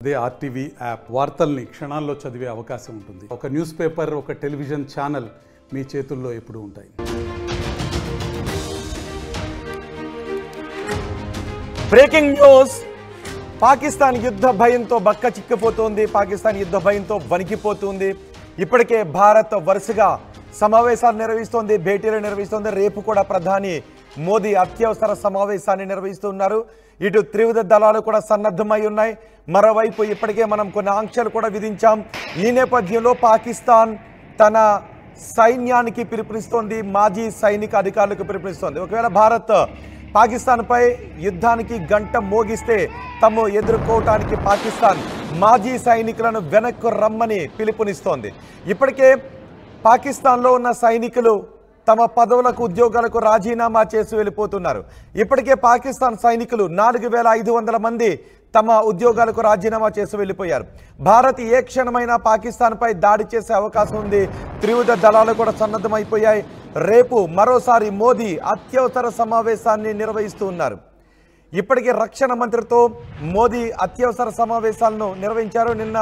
అదే RTV app వార్తల్ని క్షణాల్లో చదివే అవకాశం ఉంటుంది. ఒక న్యూస్ పేపర్, ఒక టెలివిజన్ ఛానల్ మీ చేతుల్లో ఎప్పుడూ ఉంటాయి. Breaking news. పాకిస్తాన్ యుద్ధ భయంతో బక్క చిక్కిపోతుంది. పాకిస్తాన్ యుద్ధ భయంతో వణికిపోతుంది. ఇప్పటికే భారత్ వరుసగా సమావేశాలు నిర్వహిస్తోంది, భేటీలు నిర్వహిస్తోంది. రేపు కూడా ప్రధాని మోదీ అత్యవసర సమావేశాన్ని నిర్వహిస్తున్నారు. ఇటు త్రివిధ దళాలు కూడా సన్నద్ధమై ఉన్నాయి. మరోవైపు ఇప్పటికే మనం కొన్ని ఆంక్షలు కూడా విధించాం. ఈ నేపథ్యంలో పాకిస్తాన్ తన సైన్యానికి పిలుపునిస్తోంది, మాజీ సైనిక అధికారులకు పిలుపునిస్తోంది. ఒకవేళ భారత్ పాకిస్తాన్పై యుద్ధానికి గంట మోగిస్తే తాము ఎదుర్కోవటానికి పాకిస్తాన్ మాజీ సైనికులను వెనక్కు రమ్మని పిలుపునిస్తోంది. ఇప్పటికే పాకిస్తాన్లో ఉన్న సైనికులు తమ పదవులకు, ఉద్యోగాలకు రాజీనామా చేసి వెళ్ళిపోతున్నారు. ఇప్పటికే పాకిస్తాన్ సైనికులు 4500 మంది తమ ఉద్యోగాలకు రాజీనామా చేసి వెళ్ళిపోయారు. భారత్ ఏ క్షణమైనా పాకిస్తాన్పై దాడి చేసే అవకాశం ఉంది. త్రివిధ దళాలు కూడా సన్నద్ధమైపోయాయి. రేపు మరోసారి మోదీ అత్యవసర సమావేశాన్ని నిర్వహిస్తూ ఉన్నారు. ఇప్పటికే రక్షణ మంత్రితో మోదీ అత్యవసర సమావేశాలను నిర్వహించారు. నిన్న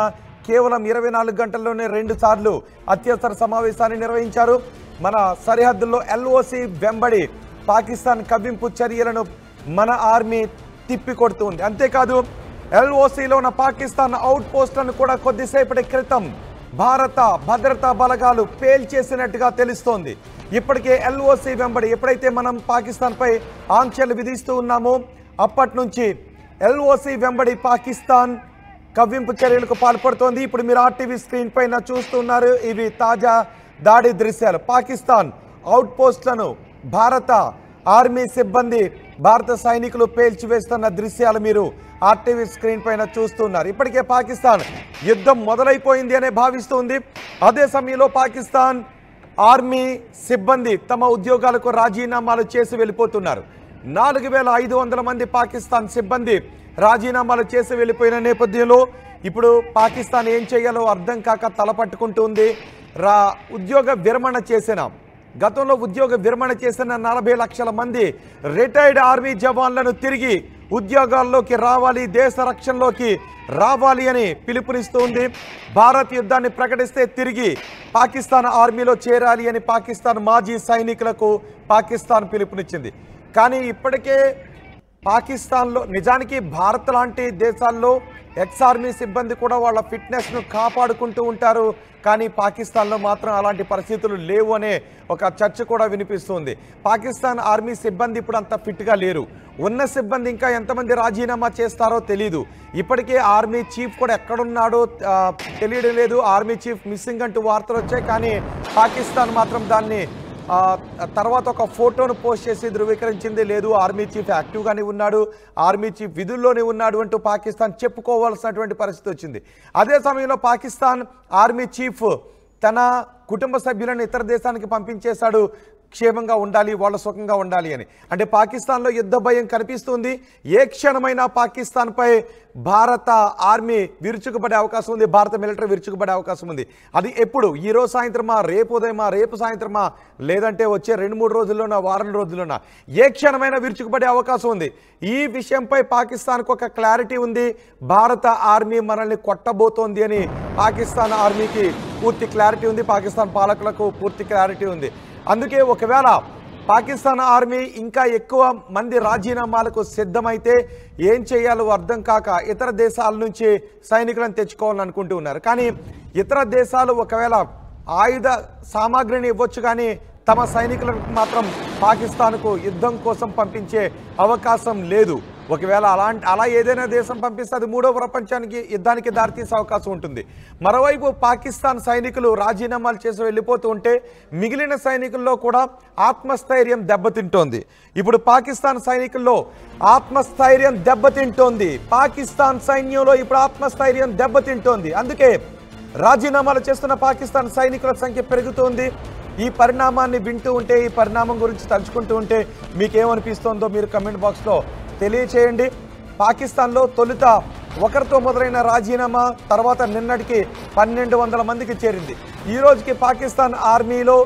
కేవలం 24 గంటల్లోనే 2 సార్లు అత్యవసర సమావేశాన్ని నిర్వహించారు. మన సరిహద్దుల్లో ఎల్ఓసి వెంబడి పాకిస్తాన్ కవ్వింపు చర్యలను మన ఆర్మీ తిప్పికొడుతుంది. అంతేకాదు ఎల్ఓసిలో ఉన్న పాకిస్తాన్ అవుట్ పోస్టులను కూడా కొద్దిసేపటి క్రితం భారత భద్రతా బలగాలు పేల్చేసినట్టుగా తెలుస్తోంది. ఇప్పటికే ఎల్ఓసి వెంబడి ఎప్పుడైతే మనం పాకిస్తాన్పై ఆంక్షలు విధిస్తూ ఉన్నామో అప్పటి నుంచి ఎల్ఓసి వెంబడి పాకిస్తాన్ కవ్వింపు చర్యలకు పాల్పడుతోంది. ఇప్పుడు మీరు ఆర్టీవీ స్క్రీన్ పైన చూస్తున్నారు. ఇవి తాజా దాడి దృశ్యాలు. పాకిస్తాన్ అవుట్ పోస్టులను భారత ఆర్మీ సిబ్బంది, భారత సైనికులు పేల్చివేస్తున్న దృశ్యాలు మీరు ఆర్టీవీ స్క్రీన్ పైన చూస్తున్నారు. ఇప్పటికే పాకిస్తాన్ యుద్ధం మొదలైపోయింది అనే భావిస్తుంది. అదే సమయంలో పాకిస్తాన్ ఆర్మీ సిబ్బంది తమ ఉద్యోగాలకు రాజీనామాలు చేసి వెళ్ళిపోతున్నారు. 4500 మంది పాకిస్తాన్ సిబ్బంది రాజీనామాలు చేసి వెళ్ళిపోయిన నేపథ్యంలో ఇప్పుడు పాకిస్తాన్ ఏం చేయాలో అర్థం కాక తలపట్టుకుంటుంది. ఉద్యోగ విరమణ చేసిన, గతంలో ఉద్యోగ విరమణ చేసిన 40 లక్షల మంది రిటైర్డ్ ఆర్మీ జవాన్లను తిరిగి ఉద్యోగాల్లోకి రావాలి, దేశ రక్షణలోకి రావాలి అని పిలుపునిస్తుంది. భారత్ యుద్ధాన్ని ప్రకటిస్తే తిరిగి పాకిస్తాన్ ఆర్మీలో చేరాలి అని పాకిస్తాన్ మాజీ సైనికులకు పాకిస్తాన్ పిలుపునిచ్చింది. కానీ ఇప్పటికే పాకిస్తాన్లో, నిజానికి భారత్ లాంటి దేశాల్లో ఎక్స్ ఆర్మీ సిబ్బంది కూడా వాళ్ళ ఫిట్నెస్ను కాపాడుకుంటూ ఉంటారు. కానీ పాకిస్తాన్లో మాత్రం అలాంటి పరిస్థితులు లేవు అనే ఒక చర్చ కూడా వినిపిస్తుంది. పాకిస్తాన్ ఆర్మీ సిబ్బంది ఇప్పుడు అంత ఫిట్గా లేరు. ఉన్న సిబ్బంది ఇంకా ఎంతమంది రాజీనామా చేస్తారో తెలీదు. ఇప్పటికే ఆర్మీ చీఫ్ కూడా ఎక్కడున్నాడో తెలియడం లేదు. ఆర్మీ చీఫ్ మిస్సింగ్ అంటూ వార్తలు వచ్చాయి. కానీ పాకిస్తాన్ మాత్రం దాన్ని తర్వాత ఒక ఫోటోను పోస్ట్ చేసి ధృవీకరించింది. లేదు, ఆర్మీ చీఫ్ యాక్టివ్గానే ఉన్నాడు, ఆర్మీ చీఫ్ విధుల్లోనే ఉన్నాడు అంటూ పాకిస్తాన్ చెప్పుకోవాల్సినటువంటి పరిస్థితి వచ్చింది. అదే సమయంలో పాకిస్తాన్ ఆర్మీ చీఫ్ తన కుటుంబ సభ్యులను ఇతర దేశానికి పంపించేశాడు, క్షేమంగా ఉండాలి, వాళ్ళ సుఖంగా ఉండాలి అని. అంటే పాకిస్తాన్లో యుద్ధ భయం కనిపిస్తుంది. ఏ క్షణమైనా పాకిస్తాన్పై భారత ఆర్మీ విరుచుకుపడే అవకాశం ఉంది, భారత మిలిటరీ విరుచుకుపడే అవకాశం ఉంది. అది ఎప్పుడు? ఈరోజు సాయంత్రమా, రేపు ఉదయమా, రేపు సాయంత్రమా, లేదంటే వచ్చే 2-3 రోజుల్లోనా, వారం రోజుల్లోనా, ఏ క్షణమైనా విరుచుకుపడే అవకాశం ఉంది. ఈ విషయంపై పాకిస్తాన్కు ఒక క్లారిటీ ఉంది. భారత ఆర్మీ మనల్ని కొట్టబోతోంది అని పాకిస్తాన్ ఆర్మీకి పూర్తి క్లారిటీ ఉంది, పాకిస్తాన్ పాలకులకు పూర్తి క్లారిటీ ఉంది. అందుకే ఒకవేళ పాకిస్తాన్ ఆర్మీ ఇంకా ఎక్కువ మంది రాజీనామాలకు సిద్ధమైతే ఏం చేయాలో అర్థం కాక ఇతర దేశాల నుంచి సైనికులను తెచ్చుకోవాలని అనుకుంటూ ఉన్నారు. కానీ ఇతర దేశాలు ఒకవేళ ఆయుధ సామాగ్రిని ఇవ్వచ్చు, కానీ తమ సైనికులకు మాత్రం పాకిస్తాన్కు యుద్ధం కోసం పంపించే అవకాశం లేదు. ఒకవేళ అలా ఏదైనా దేశం పంపిస్తే అది 3వ ప్రపంచానికి యుద్ధానికి దారితీసే అవకాశం ఉంటుంది. మరోవైపు పాకిస్తాన్ సైనికులు రాజీనామాలు చేసి వెళ్ళిపోతూ ఉంటే మిగిలిన సైనికుల్లో కూడా ఆత్మస్థైర్యం దెబ్బతింటోంది. ఇప్పుడు పాకిస్తాన్ సైనికుల్లో ఆత్మస్థైర్యం దెబ్బతింటోంది. పాకిస్తాన్ సైన్యంలో ఇప్పుడు ఆత్మస్థైర్యం దెబ్బతింటోంది. అందుకే రాజీనామాలు చేస్తున్న పాకిస్తాన్ సైనికుల సంఖ్య పెరుగుతోంది. ఈ పరిణామాన్ని వింటూ ఉంటే, ఈ పరిణామం గురించి తలుచుకుంటూ ఉంటే మీకేమనిపిస్తోందో మీరు కమెంట్ బాక్స్లో తెలియచేయండి. పాకిస్తాన్లో తొలుత ఒకరితో మొదలైన రాజీనామా తర్వాత నిన్నటికి 1200 మందికి చేరింది. ఈ రోజుకి పాకిస్తాన్ ఆర్మీలో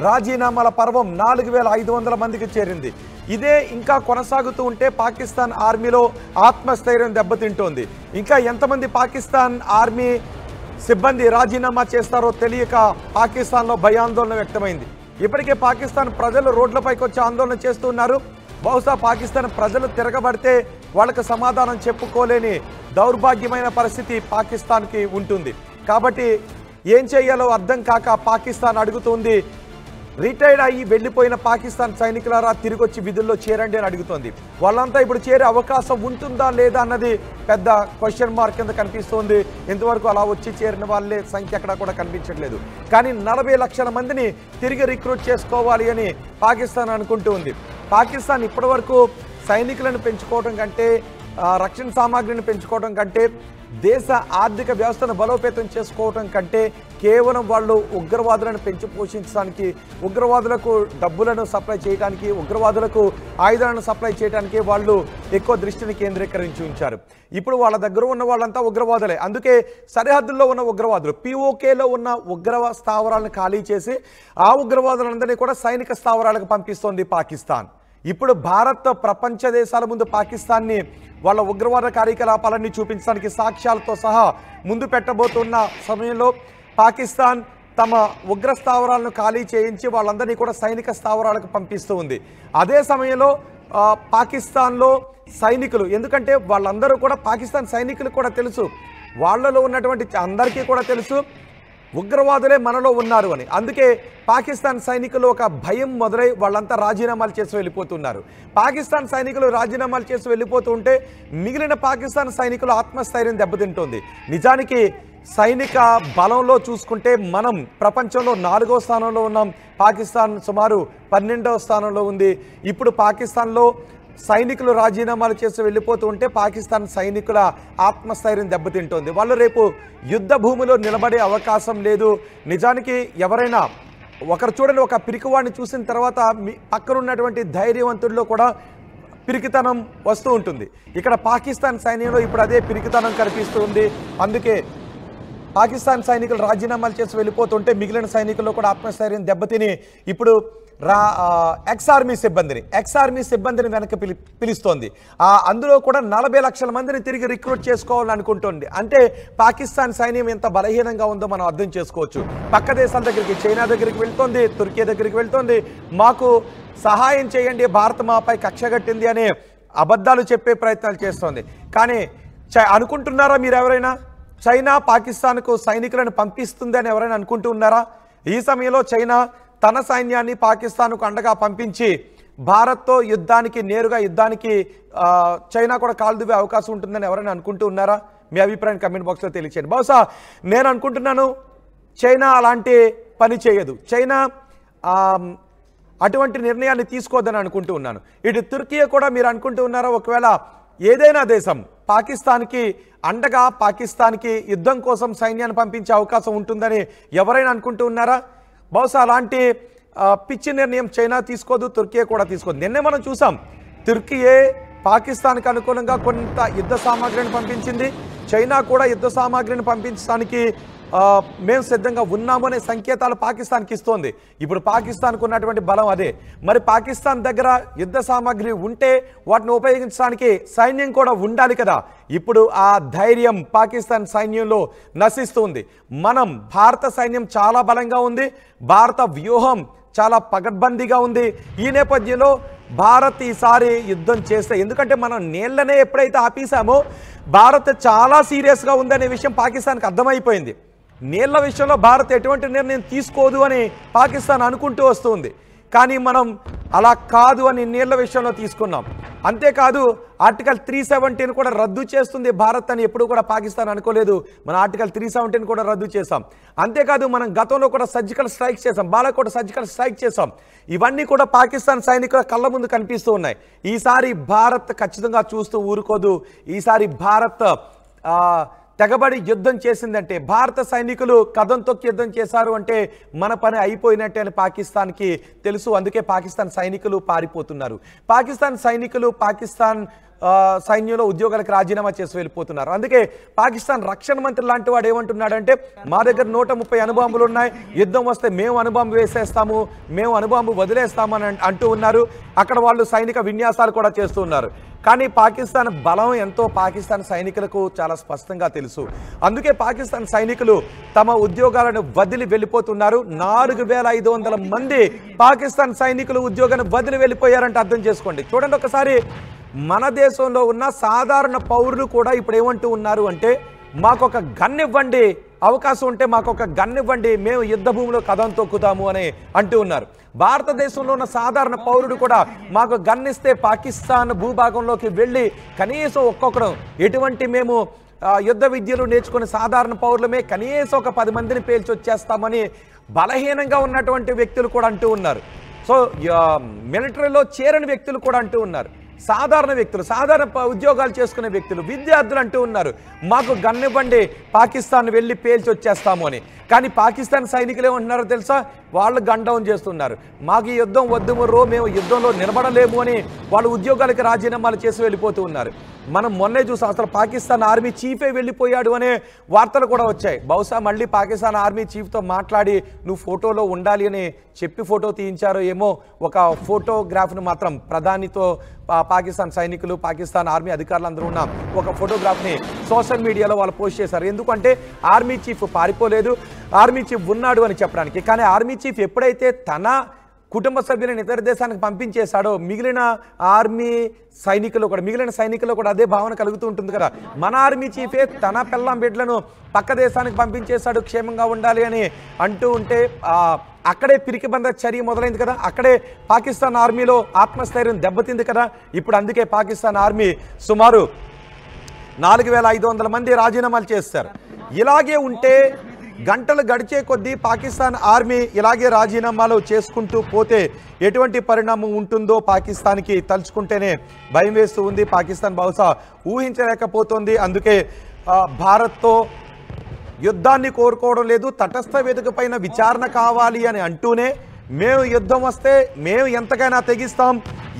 రాజీనామాల పర్వం 4500 మందికి చేరింది. ఇదే ఇంకా కొనసాగుతూ ఉంటే పాకిస్తాన్ ఆర్మీలో ఆత్మస్థైర్యం దెబ్బతింటోంది. ఇంకా ఎంతమంది పాకిస్తాన్ ఆర్మీ సిబ్బంది రాజీనామా చేస్తారో తెలియక పాకిస్తాన్లో భయాందోళన వ్యక్తమైంది. ఇప్పటికే పాకిస్తాన్ ప్రజలు రోడ్లపైకి వచ్చి ఆందోళన చేస్తూ ఉన్నారు. బహుశా పాకిస్తాన్ ప్రజలు తిరగబడితే వాళ్ళకు సమాధానం చెప్పుకోలేని దౌర్భాగ్యమైన పరిస్థితి పాకిస్తాన్కి ఉంటుంది. కాబట్టి ఏం చేయాలో అర్థం కాక పాకిస్తాన్ అడుగుతుంది, రిటైర్డ్ అయ్యి వెళ్ళిపోయిన పాకిస్తాన్ సైనికులారా తిరిగి వచ్చి విధుల్లో చేరండి అని అడుగుతోంది. వాళ్ళంతా ఇప్పుడు చేరే అవకాశం ఉంటుందా లేదా అన్నది పెద్ద క్వశ్చన్ మార్క్ కింద కనిపిస్తోంది. ఇంతవరకు అలా వచ్చి చేరిన వాళ్ళే సంఖ్య ఎక్కడా కూడా కనిపించట్లేదు. కానీ 40 లక్షల మందిని తిరిగి రిక్రూట్ చేసుకోవాలి అని పాకిస్తాన్ అనుకుంటూ ఉంది. పాకిస్తాన్ ఇప్పటివరకు సైనికులను పెంచుకోవడం కంటే, రక్షణ సామాగ్రిని పెంచుకోవడం కంటే, దేశ ఆర్థిక వ్యవస్థను బలోపేతం చేసుకోవడం కంటే కేవలం వాళ్ళు ఉగ్రవాదులను పెంచి పోషించడానికి, ఉగ్రవాదులకు డబ్బులను సప్లై చేయడానికి, ఉగ్రవాదులకు ఆయుధాలను సప్లై చేయడానికి వాళ్ళు ఎక్కువ దృష్టిని కేంద్రీకరించి ఉంచారు. ఇప్పుడు వాళ్ళ దగ్గర ఉన్న వాళ్ళంతా ఉగ్రవాదులే. అందుకే సరిహద్దుల్లో ఉన్న ఉగ్రవాదులు, POKలో ఉన్న ఉగ్రవ స్థావరాలను ఖాళీ చేసి ఆ ఉగ్రవాదులందరినీ కూడా సైనిక స్థావరాలకు పంపిస్తోంది పాకిస్తాన్. ఇప్పుడు భారత్ ప్రపంచ దేశాల ముందు పాకిస్తాన్ని వాళ్ళ ఉగ్రవాద కార్యకలాపాలన్నీ చూపించడానికి సాక్ష్యాలతో సహా ముందు పెట్టబోతున్న సమయంలో పాకిస్తాన్ తమ ఉగ్ర స్థావరాలను ఖాళీ చేయించి వాళ్ళందరినీ కూడా సైనిక స్థావరాలకు పంపిస్తూ ఉంది. అదే సమయంలో పాకిస్తాన్లో సైనికులు, ఎందుకంటే వాళ్ళందరూ కూడా పాకిస్తాన్ సైనికులు కూడా తెలుసు, వాళ్ళలో ఉన్నటువంటి అందరికీ కూడా తెలుసు ఉగ్రవాదులే మనలో ఉన్నారు అని. అందుకే పాకిస్తాన్ సైనికులు ఒక భయం మొదలై వాళ్ళంతా రాజీనామాలు చేసి వెళ్ళిపోతున్నారు. పాకిస్తాన్ సైనికులు రాజీనామాలు చేసి వెళ్ళిపోతూ ఉంటే మిగిలిన పాకిస్తాన్ సైనికులు ఆత్మస్థైర్యం దెబ్బతింటోంది. నిజానికి సైనిక బలంలో చూసుకుంటే మనం ప్రపంచంలో 4వ స్థానంలో ఉన్నాం. పాకిస్తాన్ సుమారు 12వ స్థానంలో ఉంది. ఇప్పుడు పాకిస్తాన్లో సైనికులు రాజీనామాలు చేసి వెళ్ళిపోతూ ఉంటే పాకిస్తాన్ సైనికుల ఆత్మస్థైర్యం దెబ్బతింటోంది. వాళ్ళు రేపు యుద్ధ భూమిలో నిలబడే అవకాశం లేదు. నిజానికి ఎవరైనా ఒకరు చూడండి, ఒక పిరికివాడిని చూసిన తర్వాత పక్కన ఉన్నటువంటి ధైర్యవంతుడిలో కూడా పిరికితనం వస్తూ ఉంటుంది. ఇక్కడ పాకిస్తాన్ సైన్యంలో ఇప్పుడు అదే పిరికితనం కనిపిస్తూ ఉంది. అందుకే పాకిస్తాన్ సైనికులు రాజీనామాలు చేసి వెళ్ళిపోతుంటే మిగిలిన సైనికుల్లో కూడా ఆత్మస్థైర్యం దెబ్బతిని ఇప్పుడు ఎక్స్ ఆర్మీ సిబ్బందిని వెనక్కి పిలుస్తోంది. అందులో కూడా 40 లక్షల మందిని తిరిగి రిక్రూట్ చేసుకోవాలని అనుకుంటోంది. అంటే పాకిస్తాన్ సైన్యం ఎంత బలహీనంగా ఉందో మనం అర్థం చేసుకోవచ్చు. పక్క దేశాల దగ్గరికి, చైనా దగ్గరికి వెళ్తోంది, తుర్కీ దగ్గరికి వెళ్తోంది, మాకు సహాయం చేయండి, భారత్ మాపై కక్ష కట్టింది అనే అబద్ధాలు చెప్పే ప్రయత్నాలు చేస్తోంది. కానీ అనుకుంటున్నారా మీరు ఎవరైనా చైనా పాకిస్తాన్కు సైనికులను పంపిస్తుంది అని ఎవరైనా అనుకుంటూ ఉన్నారా? ఈ సమయంలో చైనా తన సైన్యాన్ని పాకిస్తాన్కు అండగా పంపించి భారత్తో నేరుగా యుద్ధానికి చైనా కూడా కాలు దువ్వే అవకాశం ఉంటుందని ఎవరైనా అనుకుంటూ ఉన్నారా? మీ అభిప్రాయం కమెంట్ బాక్స్లో తెలియచేయండి. బహుశా నేను అనుకుంటున్నాను చైనా అలాంటి పని చేయదు. చైనా అటువంటి నిర్ణయాన్ని తీసుకోవద్దని అనుకుంటూ ఉన్నాను. ఇటు తుర్కీ కూడా మీరు అనుకుంటూ ఉన్నారా ఒకవేళ ఏదైనా దేశం పాకిస్తాన్కి అండగా పాకిస్తాన్కి యుద్ధం కోసం సైన్యాన్ని పంపించే అవకాశం ఉంటుందని ఎవరైనా అనుకుంటూ ఉన్నారా? బహుశా అలాంటి పిచ్చి నిర్ణయం చైనా తీసుకోదు, తుర్కీ కూడా తీసుకోదు. నిన్నే మనం చూసాం, తుర్కీయే పాకిస్తాన్కి అనుకూలంగా కొంత యుద్ధ సామాగ్రిని పంపించింది, చైనా కూడా యుద్ధ సామాగ్రిని పంపించడానికి మేము సిద్ధంగా ఉన్నాము అనే సంకేతాలు పాకిస్తాన్కి ఇస్తోంది. ఇప్పుడు పాకిస్తాన్కు ఉన్నటువంటి బలం అదే. మరి పాకిస్తాన్ దగ్గర యుద్ధ సామాగ్రి ఉంటే వాటిని ఉపయోగించడానికి సైన్యం కూడా ఉండాలి కదా. ఇప్పుడు ఆ ధైర్యం పాకిస్తాన్ సైన్యంలో నశిస్తుంది. భారత సైన్యం చాలా బలంగా ఉంది, భారత వ్యూహం చాలా పకడ్బందీగా ఉంది. ఈ నేపథ్యంలో భారత్ ఈసారి యుద్ధం చేస్తే, ఎందుకంటే మనం నీళ్లనే ఎప్పుడైతే ఆపేసామో భారత్ చాలా సీరియస్గా ఉందనే విషయం పాకిస్తాన్కి అర్థమైపోయింది. నీళ్ల విషయంలో భారత్ ఎటువంటి నిర్ణయం తీసుకోదు అని పాకిస్తాన్ అనుకుంటూ వస్తుంది. కానీ మనం అలా కాదు అని నీళ్ల విషయంలో తీసుకున్నాం. అంతేకాదు ఆర్టికల్ 370 కూడా రద్దు చేస్తుంది భారత్ అని ఎప్పుడు కూడా పాకిస్తాన్ అనుకోలేదు. మన ఆర్టికల్ 370 కూడా రద్దు చేసాం. అంతేకాదు మనం గతంలో కూడా సర్జికల్ స్ట్రైక్ చేసాం, బాలాకోట్ సర్జికల్ స్ట్రైక్ చేసాం. ఇవన్నీ కూడా పాకిస్తాన్ సైనికుల కళ్ళ ముందు కనిపిస్తూ ఉన్నాయి. ఈసారి భారత్ ఖచ్చితంగా చూస్తూ ఊరుకోదు. ఈసారి భారత్ తెగబడి యుద్ధం చేసిందంటే, భారత సైనికులు కదం తొక్కి యుద్ధం చేశారు అంటే మన పని అయిపోయినట్టే అని పాకిస్తాన్కి తెలుసు. అందుకే పాకిస్తాన్ సైనికులు పారిపోతున్నారు. పాకిస్తాన్ సైనికులు పాకిస్తాన్ సైన్యంలో ఉద్యోగాలకు రాజీనామా చేసి వెళ్ళిపోతున్నారు. అందుకే పాకిస్తాన్ రక్షణ మంత్రి లాంటి వాడు ఏమంటున్నాడంటే, మా దగ్గర 130 అణుబాంబులు ఉన్నాయి, యుద్ధం వస్తే మేము అణుబాంబు వేసేస్తాము, మేము అణుబాంబు వదిలేస్తామని అంటూ ఉన్నారు. అక్కడ వాళ్ళు సైనిక విన్యాసాలు కూడా చేస్తూ ఉన్నారు. కానీ పాకిస్తాన్ బలం ఎంతో పాకిస్తాన్ సైనికులకు చాలా స్పష్టంగా తెలుసు. అందుకే పాకిస్తాన్ సైనికులు తమ ఉద్యోగాలను వదిలి వెళ్ళిపోతున్నారు. 4500 మంది పాకిస్తాన్ సైనికులు ఉద్యోగాన్ని వదిలి వెళ్ళిపోయారంటే అర్థం చేసుకోండి. చూడండి ఒకసారి, మన దేశంలో ఉన్న సాధారణ పౌరులు కూడా ఇప్పుడు ఏమంటూ ఉన్నారు అంటే, మాకొక గన్ ఇవ్వండి, అవకాశం ఉంటే మాకొక గన్ ఇవ్వండి, మేము యుద్ధ భూమిలో కదం తొక్కుతాము అని అంటూ ఉన్నారు. భారతదేశంలో ఉన్న సాధారణ పౌరుడు కూడా మాకు గన్ ఇస్తే పాకిస్తాన్ భూభాగంలోకి వెళ్ళి కనీసం ఒక్కొక్కరు ఎటువంటి మేము యుద్ధ విద్యలు నేర్చుకునే సాధారణ పౌరులమే కనీసం ఒక 10 మందిని పేల్చి వచ్చేస్తామని బలహీనంగా ఉన్నటువంటి వ్యక్తులు కూడా అంటూ ఉన్నారు. సో మిలిటరీలో చేరని వ్యక్తులు కూడా అంటూ ఉన్నారు. సాధారణ వ్యక్తులు, సాధారణ ఉద్యోగాలు చేసుకునే వ్యక్తులు, విద్యార్థులు అంటూ ఉన్నారు, మాకు గన్నివ్వండి, పాకిస్తాన్ వెళ్ళి పేల్చి వచ్చేస్తాము అని. కానీ పాకిస్తాన్ సైనికులు ఏమంటున్నారో తెలుసా? వాళ్ళు గన్ డౌన్ చేస్తున్నారు. మాకు ఈ యుద్ధం వద్దు మరో, మేము యుద్ధంలో నిలబడలేము అని వాళ్ళు ఉద్యోగాలకి రాజీనామాలు చేసి వెళ్ళిపోతూ ఉన్నారు. మనం మొన్నే చూసాం, అసలు పాకిస్తాన్ ఆర్మీ చీఫే వెళ్ళిపోయాడు అనే వార్తలు కూడా వచ్చాయి. బహుశా మళ్ళీ పాకిస్తాన్ ఆర్మీ చీఫ్తో మాట్లాడి నువ్వు ఫోటోలో ఉండాలి అని చెప్పి ఫోటో తీయించారో ఏమో. ఒక ఫోటోగ్రాఫ్ను మాత్రం ప్రధానితో పాకిస్తాన్ సైనికులు, పాకిస్తాన్ ఆర్మీ అధికారులు అందరూ ఉన్న ఒక ఫోటోగ్రాఫ్ని సోషల్ మీడియాలో వాళ్ళు పోస్ట్ చేశారు. ఎందుకంటే ఆర్మీ చీఫ్ పారిపోలేదు, ఆర్మీ చీఫ్ ఉన్నాడు అని చెప్పడానికి. కానీ ఆర్మీ చీఫ్ ఎప్పుడైతే తన కుటుంబ సభ్యులను ఇతర దేశానికి పంపించేశాడో మిగిలిన సైనికులు కూడా అదే భావన కలుగుతూ ఉంటుంది కదా. మన ఆర్మీ చీఫే తన పిల్లం బిడ్డలను పక్క దేశానికి పంపించేశాడు క్షేమంగా ఉండాలి అని అంటూ ఉంటే అక్కడే పిరికిబంద చర్య మొదలైంది కదా. అక్కడే పాకిస్తాన్ ఆర్మీలో ఆత్మస్థైర్యం దెబ్బతింది కదా. ఇప్పుడు అందుకే పాకిస్తాన్ ఆర్మీ సుమారు 4500 మంది రాజీనామాలు చేస్తారు. ఇలాగే ఉంటే గంటలు గడిచే కొద్దీ పాకిస్తాన్ ఆర్మీ ఇలాగే రాజీనామాలు చేసుకుంటూ పోతే ఎటువంటి పరిణామం ఉంటుందో పాకిస్తాన్కి తలుచుకుంటేనే భయం వేస్తూ ఉంది. పాకిస్తాన్ బహుశా ఊహించలేకపోతుంది. అందుకే భారత్తో యుద్ధాన్ని కోరుకోవడం లేదు, తటస్థ వేదిక పైన విచారణ కావాలి అని అంటూనే మేము యుద్ధం వస్తే మేము ఎంతకైనా తెగిస్తాం,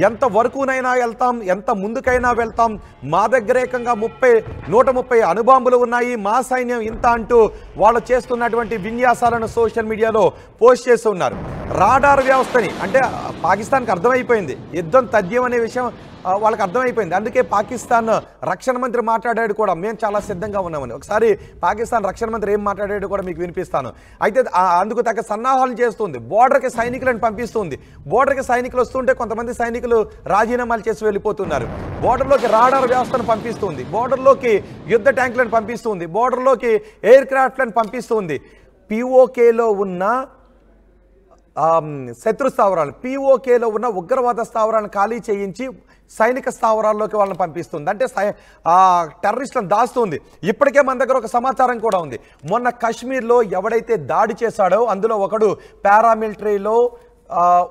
ఎంత వరకునైనా వెళ్తాం, ఎంత ముందుకైనా వెళ్తాం, మా దగ్గర ఏకంగా 130 అణుబాంబులు ఉన్నాయి, మా సైన్యం ఇంత అంటూ వాళ్ళు చేస్తున్నటువంటి విన్యాసాలను సోషల్ మీడియాలో పోస్ట్ చేస్తూ ఉన్నారు. రాడార్ వ్యవస్థని అంటే పాకిస్తాన్కి అర్థమైపోయింది యుద్ధం తథ్యం అనే విషయం వాళ్ళకి అర్థమైపోయింది. అందుకే పాకిస్తాన్ రక్షణ మంత్రి మాట్లాడాడు కూడా, మేము చాలా సిద్ధంగా ఉన్నామని. ఒకసారి పాకిస్తాన్ రక్షణ మంత్రి ఏం మాట్లాడాడు కూడా మీకు వినిపిస్తాను. అయితే అందుకు తగ్గ సన్నాహాలు చేస్తుంది, బోర్డర్కి సైనికులను పంపిస్తుంది. బోర్డర్కి సైనికులు వస్తుంటే కొంతమంది సైనికులు రాజీనామాలు చేసి వెళ్ళిపోతున్నారు. బోర్డర్లోకి రాడార్ వ్యవస్థను పంపిస్తుంది, బోర్డర్లోకి యుద్ధ ట్యాంకులను పంపిస్తుంది, బోర్డర్లోకి ఎయిర్ క్రాఫ్ట్లను పంపిస్తుంది. పిఓకేలో ఉన్న శత్రు స్థావరాలు, పిఓకేలో ఉన్న ఉగ్రవాద స్థావరాలను ఖాళీ చేయించి సైనిక స్థావరాల్లోకి వాళ్ళని పంపిస్తుంది. అంటే టెర్రరిస్టులను దాస్తుంది. ఇప్పటికే మన దగ్గర ఒక సమాచారం కూడా ఉంది. మొన్న కాశ్మీర్లో ఎవడైతే దాడి చేశాడో అందులో ఒకడు పారామిలిటరీలో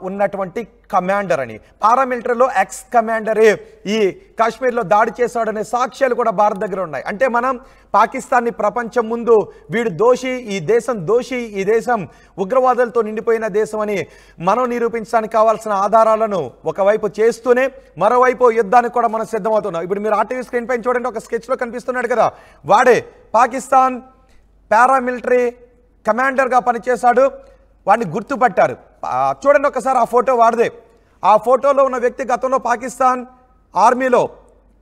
ఉన్నటువంటి కమాండర్ అని, పారామిలిటరీలో ఎక్స్ కమాండరే ఈ కాశ్మీర్లో దాడి చేశాడనే సాక్ష్యాలు కూడా భారత్ దగ్గర ఉన్నాయి. అంటే మనం పాకిస్తాన్ని ప్రపంచం ముందు వీడు దోషి, ఈ దేశం దోషి, ఈ దేశం ఉగ్రవాదులతో నిండిపోయిన దేశం అని మనం నిరూపించడానికి కావాల్సిన ఆధారాలను ఒకవైపు చేస్తూనే మరోవైపు యుద్ధానికి కూడా మనం సిద్ధమవుతున్నాం. ఇప్పుడు మీరు ఆర్టీవీ స్క్రీన్ పైన చూడండి, ఒక స్కెచ్లో కనిపిస్తున్నాడు కదా, వాడే పాకిస్తాన్ పారామిలిటరీ కమాండర్గా పనిచేశాడు. వాడిని గుర్తుపట్టారు. చూడండి ఒకసారి ఆ ఫోటో వాడిదే. ఆ ఫోటోలో ఉన్న వ్యక్తి గతంలో పాకిస్తాన్ ఆర్మీలో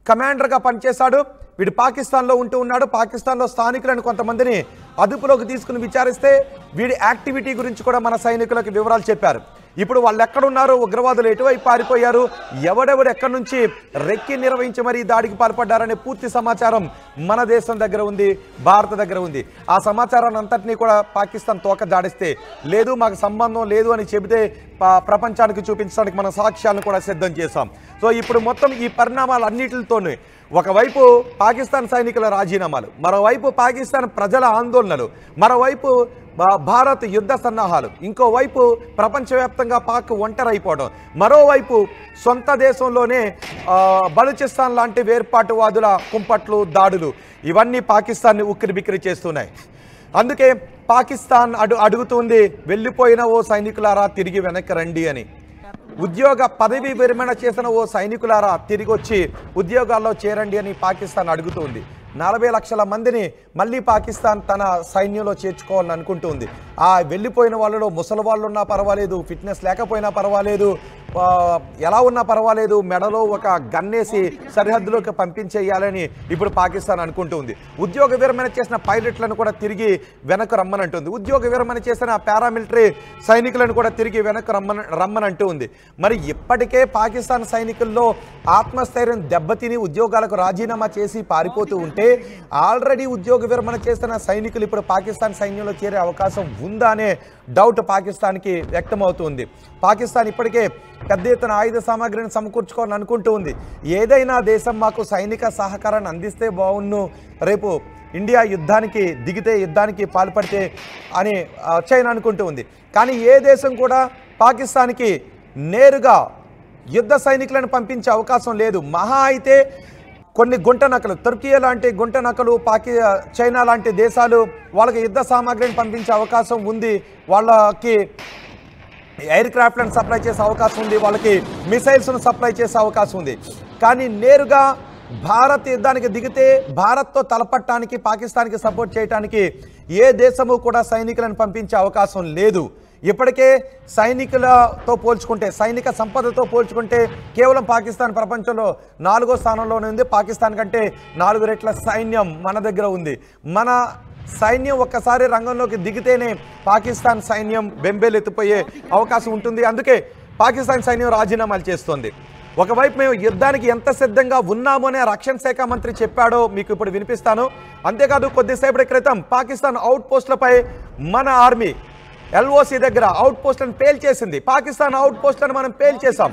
కమాండర్గా పనిచేశాడు. వీడు పాకిస్తాన్లో ఉంటూ ఉన్నాడు. పాకిస్తాన్లో స్థానికులను కొంతమందిని అదుపులోకి తీసుకుని విచారిస్తే వీడి యాక్టివిటీ గురించి కూడా మన సైనికులకు వివరాలు చెప్పారు. ఇప్పుడు వాళ్ళు ఎక్కడున్నారు, ఉగ్రవాదులు ఎటువైపు పారిపోయారు, ఎవడెవడు ఎక్కడి నుంచి రెక్కి నిర్వహించి మరీ దాడికి పాల్పడ్డారనే పూర్తి సమాచారం మన దేశం దగ్గర ఉంది, భారత దగ్గర ఉంది. ఆ సమాచారాన్ని అంతటినీ కూడా పాకిస్తాన్ తోక దాడిస్తే లేదు, మాకు సంబంధం లేదు అని చెబితే ప్రపంచానికి చూపించడానికి మన సాక్ష్యాలను కూడా సిద్ధం చేశాం. సో ఇప్పుడు మొత్తం ఈ పరిణామాలన్నిటితోనే ఒకవైపు పాకిస్తాన్ సైనికుల రాజీనామాలు, మరోవైపు పాకిస్తాన్ ప్రజల ఆందోళనలు, మరోవైపు భారత్ యుద్ధ సన్నాహాలు, ఇంకోవైపు ప్రపంచవ్యాప్తంగా పాక్ ఒంటరైపోవడం, మరోవైపు సొంత దేశంలోనే బలూచిస్తాన్ లాంటి వేర్పాటువాదుల కుంపట్లు, దాడులు ఇవన్నీ పాకిస్తాన్ని ఉక్కిరిబిక్కిరి చేస్తున్నాయి. అందుకే పాకిస్తాన్ అడుగుతుంది, వెళ్ళిపోయిన ఓ సైనికులారా తిరిగి వెనక్కి రండి అని. ఉద్యోగ పదవి విరమణ చేసిన ఓ సైనికులారా తిరిగి వచ్చి ఉద్యోగాల్లో చేరండి అని పాకిస్తాన్ అడుగుతుంది. 40 లక్షల మందిని మళ్ళీ పాకిస్తాన్ తన సైన్యంలో చేర్చుకోవాలని అనుకుంటుంది. ఆ వెళ్ళిపోయిన వాళ్ళలో ముసలి వాళ్ళు ఉన్నా పర్వాలేదు, ఫిట్నెస్ లేకపోయినా పర్వాలేదు, ఎలా ఉన్నా పర్వాలేదు, మెడలో ఒక గన్నేసి సరిహద్దులోకి పంపించేయాలని ఇప్పుడు పాకిస్తాన్ అనుకుంటుంది. ఉద్యోగ విరమణ చేసిన పైలట్లను కూడా తిరిగి వెనక్కు రమ్మనంటుంది. ఉద్యోగ విరమణ చేసిన పారామిలిటరీ సైనికులను కూడా తిరిగి వెనక్కు రమ్మనంటూ ఉంది. మరి ఇప్పటికే పాకిస్తాన్ సైనికుల్లో ఆత్మస్థైర్యం దెబ్బతిని ఉద్యోగాలకు రాజీనామా చేసి పారిపోతూ ఉంటే ఆల్రెడీ ఉద్యోగ విరమణ చేస్తున్న సైనికులు ఇప్పుడు పాకిస్తాన్ సైన్యంలో చేరే అవకాశం ఉందా అనే డౌట్ పాకిస్తాన్కి వ్యక్తమవుతుంది. పాకిస్తాన్ ఇప్పటికే పెద్ద ఎత్తున ఆయుధ సామాగ్రిని సమకూర్చుకోవాలని అనుకుంటూ ఉంది. ఏదైనా దేశం మాకు సైనిక సహకారాన్ని అందిస్తే బాగున్ను, రేపు ఇండియా యుద్ధానికి దిగితే, యుద్ధానికి పాల్పడితే అని చైనా అనుకుంటూ ఉంది. కానీ ఏ దేశం కూడా పాకిస్తాన్కి నేరుగా యుద్ధ సైనికులను పంపించే అవకాశం లేదు. మహా అయితే కొన్ని గుంట నకలు, తుర్కీ లాంటి గుంట నకలు, చైనా లాంటి దేశాలు వాళ్ళకి యుద్ధ సామాగ్రిని పంపించే అవకాశం ఉంది. వాళ్ళకి ఎయిర్ క్రాఫ్ట్లను సప్లై చేసే అవకాశం ఉంది, వాళ్ళకి మిసైల్స్ను సప్లై చేసే అవకాశం ఉంది. కానీ నేరుగా భారత్ యుద్ధానికి దిగితే భారత్తో తలపట్టడానికి, పాకిస్తాన్కి సపోర్ట్ చేయడానికి ఏ దేశము కూడా సైనికులను పంపించే అవకాశం లేదు. ఇప్పటికే సైనికులతో పోల్చుకుంటే, సైనిక సంపదతో పోల్చుకుంటే కేవలం పాకిస్తాన్ ప్రపంచంలో 4వ స్థానంలోనే ఉంది. పాకిస్తాన్ కంటే 4 రెట్ల సైన్యం మన దగ్గర ఉంది. మన సైన్యం ఒక్కసారి రంగంలోకి దిగితేనే పాకిస్తాన్ సైన్యం బెంబేలెత్తిపోయే అవకాశం ఉంటుంది. అందుకే పాకిస్తాన్ సైన్యం రాజీనామాలు చేస్తోంది. ఒకవైపు మేము యుద్ధానికి ఎంత సిద్ధంగా ఉన్నామో అనే రక్షణ శాఖ మంత్రి చెప్పాడో మీకు ఇప్పుడు వినిపిస్తాను. అంతేకాదు కొద్దిసేపటి క్రితం పాకిస్తాన్ అవుట్ పోస్టులపై మన ఆర్మీ LOC దగ్గర అవుట్ పోస్టులను పేల్చేసింది. పాకిస్తాన్ అవుట్ పోస్టులను మనం పేల్చేసాం.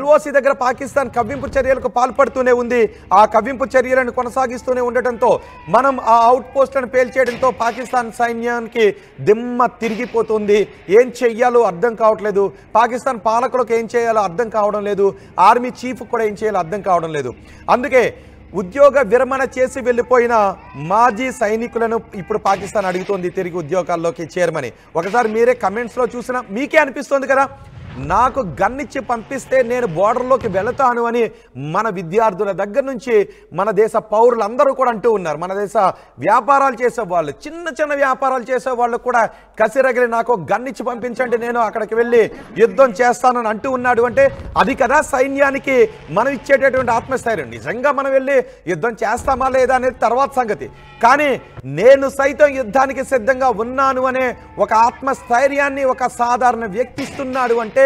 LOC దగ్గర పాకిస్తాన్ కవ్వింపు చర్యలకు పాల్పడుతూనే ఉంది. ఆ కవ్వింపు చర్యలను కొనసాగిస్తూనే ఉండటంతో మనం ఆ అవుట్ పోస్టులను పేల్చేయడంతో పాకిస్తాన్ సైన్యానికి దిమ్మ తిరిగిపోతుంది. ఏం చెయ్యాలో అర్థం కావట్లేదు. పాకిస్తాన్ పాలకులకు ఏం చేయాలో అర్థం కావడం లేదు. ఆర్మీ చీఫ్ కూడా ఏం చేయాలో అర్థం కావడం లేదు. అందుకే ఉద్యోగ విరమణ చేసి వెళ్ళిపోయిన మాజీ సైనికులను ఇప్పుడు పాకిస్తాన్ అడుగుతోంది తిరిగి ఉద్యోగాల్లోకి చేరమని. ఒకసారి మీరే కమెంట్స్లో చూసినా మీకే అనిపిస్తుంది కదా, నాకు గన్నిచ్చి పంపిస్తే నేను బోర్డర్లోకి వెళతాను అని మన విద్యార్థుల దగ్గర నుంచి మన దేశ పౌరులందరూ కూడా అంటూ ఉన్నారు. మన దేశ వ్యాపారాలు చేసేవాళ్ళు, చిన్న చిన్న వ్యాపారాలు చేసేవాళ్ళు కూడా కసిరగిలి నాకు గన్నిచ్చి పంపించండి, నేను అక్కడికి వెళ్ళి యుద్ధం చేస్తానని అంటూ ఉన్నాడు. అంటే అది కదా సైన్యానికి మనం ఇచ్చేటటువంటి ఆత్మస్థైర్యం. నిజంగా మనం వెళ్ళి యుద్ధం చేస్తామా లేదా అనేది తర్వాత సంగతి. కానీ నేను సైతం యుద్ధానికి సిద్ధంగా ఉన్నాను అనే ఒక ఆత్మస్థైర్యాన్ని ఒక సాధారణ వ్యక్తి ఇస్తున్నాడు అంటే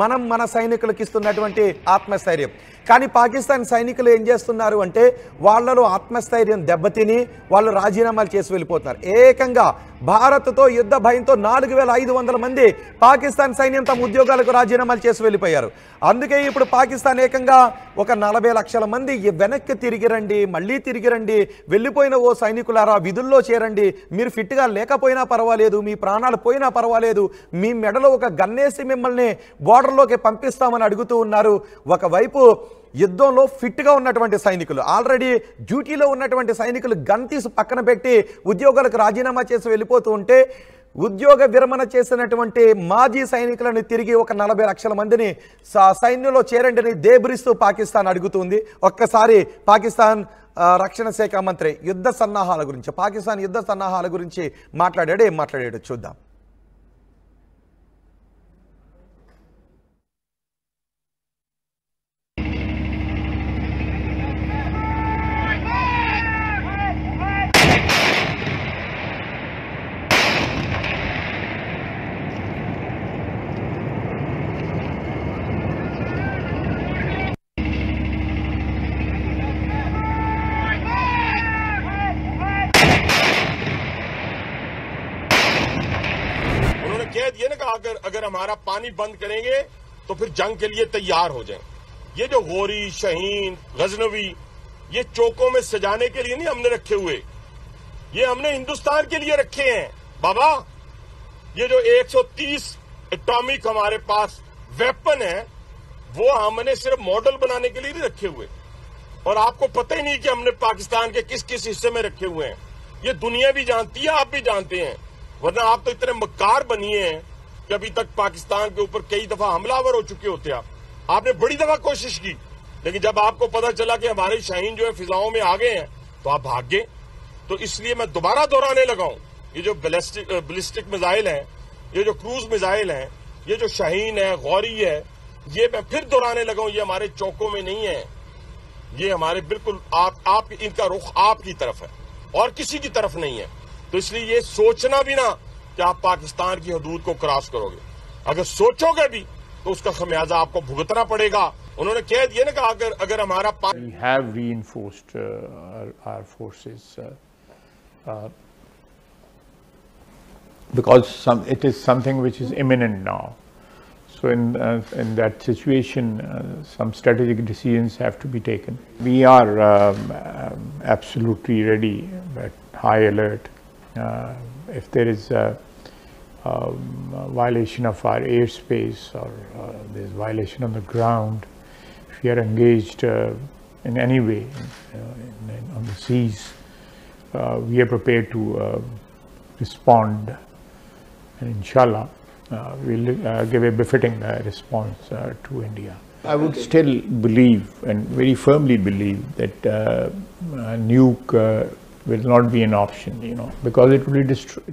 మనం మన సైనికులకు ఇస్తున్నటువంటి ఆత్మస్థైర్యం. కానీ పాకిస్తాన్ సైనికులు ఏం చేస్తున్నారు అంటే వాళ్ళలో ఆత్మస్థైర్యం దెబ్బతిని వాళ్ళు రాజీనామాలు చేసి వెళ్ళిపోతున్నారు. ఏకంగా భారత్తో యుద్ధ భయంతో 4500 మంది పాకిస్తాన్ సైన్యం తమ ఉద్యోగాలకు రాజీనామాలు చేసి వెళ్ళిపోయారు. అందుకే ఇప్పుడు పాకిస్తాన్ ఏకంగా ఒక 40 లక్షల మంది వెనక్కి తిరిగి రండి, మళ్ళీ తిరిగి రండి, వెళ్ళిపోయిన ఓ సైనికులారా విధుల్లో చేరండి, మీరు ఫిట్గా లేకపోయినా పర్వాలేదు, మీ ప్రాణాలు పోయినా పర్వాలేదు, మీ మెడలో ఒక గన్నేసి మిమ్మల్ని బోర్డర్లోకి పంపిస్తామని అడుగుతూ ఉన్నారు. ఒకవైపు యుద్ధంలో ఫిట్గా ఉన్నటువంటి సైనికులు, ఆల్రెడీ డ్యూటీలో ఉన్నటువంటి సైనికులు గన్ తీసి పక్కన పెట్టి ఉద్యోగాలకు రాజీనామా చేసి వెళ్ళిపోతూ ఉంటే ఉద్యోగ విరమణ చేసినటువంటి మాజీ సైనికులను తిరిగి ఒక 40 లక్షల మందిని సైన్యంలో చేరండిని దేబరిస్తూ పాకిస్తాన్ అడుగుతుంది. ఒక్కసారి పాకిస్తాన్ రక్షణ శాఖ మంత్రి యుద్ధ సన్నాహాల గురించి, పాకిస్తాన్ యుద్ధ సన్నాహాల గురించి మాట్లాడాడు. ఏం మాట్లాడాడు చూద్దాం. कह दिया ना कि अगर हमारा पानी बंद करेंगे तो फिर जंग के लिए तैयार हो जाएं। ये जो गोरी, शहीन, गजनवी ये चौकों में सजाने के लिए नहीं हमने रखे हुए, ये हमने हिंदुस्तान के लिए रखे हैं बाबा। ये जो 130 एटॉमिक हमारे पास वेपन है वो हमने सिर्फ मॉडल बनाने के लिए नहीं रखे हुए, और आपको पता ही नहीं कि हमने पाकिस्तान के किस किस हिस्से में रखे हुए हैं। ये दुनिया भी जानती है, आप भी जानते हैं, वरना आप तो इतने मक्कार बनिए हैं कि अभी तक पाकिस्तान के ऊपर कई दफा हमलावर हो चुके होते आप। आपने बड़ी दफा कोशिश की, लेकिन जब आपको पता चला कि हमारे शाहीन जो है फिजाओं में आ गए हैं तो आप भाग गए। तो इसलिए मैं दोबारा दोहराने लगा हूं, ये जो बैलिस्टिक मिसाइल हैं, ये जो क्रूज मिसाइल हैं, ये जो शाहीन है, गौरी है, ये मैं फिर दोहराने लगा हूं, ये हमारे चौकों में नहीं है, ये हमारे बिल्कुल आप इनका रुख आपकी तरफ है और किसी की तरफ नहीं है। तो इसलिए ये सोचना भी ना कि आप पाकिस्तान की हदूद को क्रॉस करोगे, अगर सोचोगे भी तो उसका खमियाजा आपको भुगतना पड़ेगा। उन्होंने कह दिया ना कि अगर हमारा We have reinforced our forces because it is something which is imminent now. So in that situation, some strategic decisions have to be taken. We are absolutely ready, at high alert. If there is a violation of our airspace or there is violation on the ground, if we are engaged in any way on the seas, we are prepared to respond, and inshallah we'll give a befitting response to India. I would still believe and very firmly believe that nuke will not be an option, because it will destroy.